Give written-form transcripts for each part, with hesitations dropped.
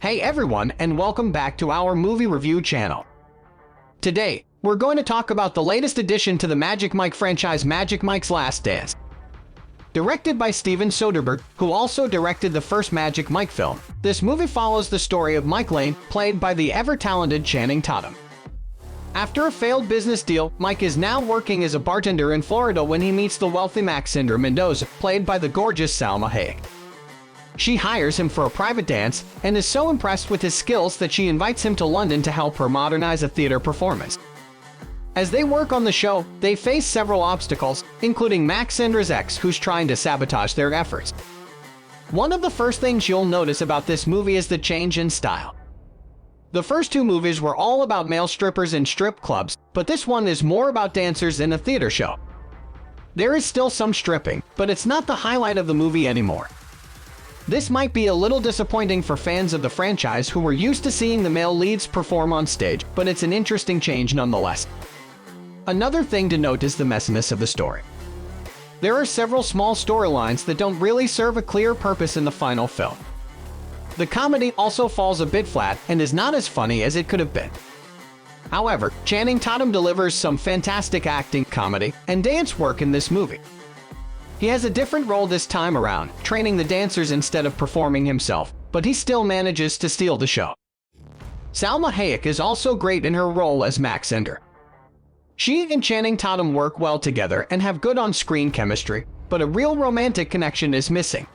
Hey everyone, and welcome back to our movie review channel. Today, we're going to talk about the latest addition to the Magic Mike franchise, Magic Mike's Last Dance. Directed by Steven Soderbergh, who also directed the first Magic Mike film, this movie follows the story of Mike Lane, played by the ever-talented Channing Tatum. After a failed business deal, Mike is now working as a bartender in Florida when he meets the wealthy Maxindra Mendoza, played by the gorgeous Salma Hayek. She hires him for a private dance and is so impressed with his skills that she invites him to London to help her modernize a theater performance. As they work on the show, they face several obstacles, including Maxindra's ex, who's trying to sabotage their efforts. One of the first things you'll notice about this movie is the change in style. The first two movies were all about male strippers in strip clubs, but this one is more about dancers in a theater show. There is still some stripping, but it's not the highlight of the movie anymore. This might be a little disappointing for fans of the franchise who were used to seeing the male leads perform on stage, but it's an interesting change nonetheless. Another thing to note is the messiness of the story. There are several small storylines that don't really serve a clear purpose in the final film. The comedy also falls a bit flat and is not as funny as it could have been. However, Channing Tatum delivers some fantastic acting, comedy, and dance work in this movie. He has a different role this time around, training the dancers instead of performing himself, but he still manages to steal the show. Salma Hayek is also great in her role as Maxindra. She and Channing Tatum work well together and have good on-screen chemistry, but a real romantic connection is missing.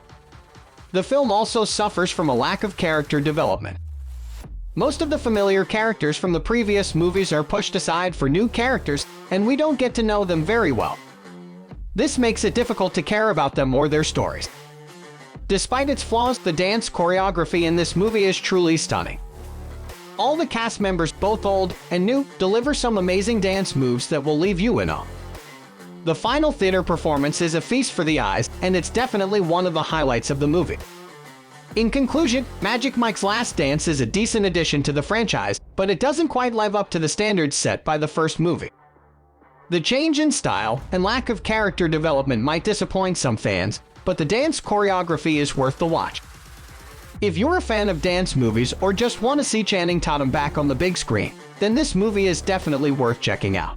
The film also suffers from a lack of character development. Most of the familiar characters from the previous movies are pushed aside for new characters, and we don't get to know them very well. This makes it difficult to care about them or their stories. Despite its flaws, the dance choreography in this movie is truly stunning. All the cast members, both old and new, deliver some amazing dance moves that will leave you in awe. The final theater performance is a feast for the eyes, and it's definitely one of the highlights of the movie. In conclusion, Magic Mike's Last Dance is a decent addition to the franchise, but it doesn't quite live up to the standards set by the first movie. The change in style and lack of character development might disappoint some fans, but the dance choreography is worth the watch. If you're a fan of dance movies or just want to see Channing Tatum back on the big screen, then this movie is definitely worth checking out.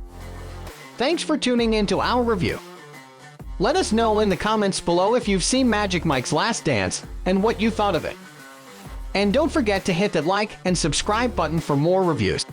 Thanks for tuning in to our review. Let us know in the comments below if you've seen Magic Mike's Last Dance and what you thought of it. And don't forget to hit that like and subscribe button for more reviews.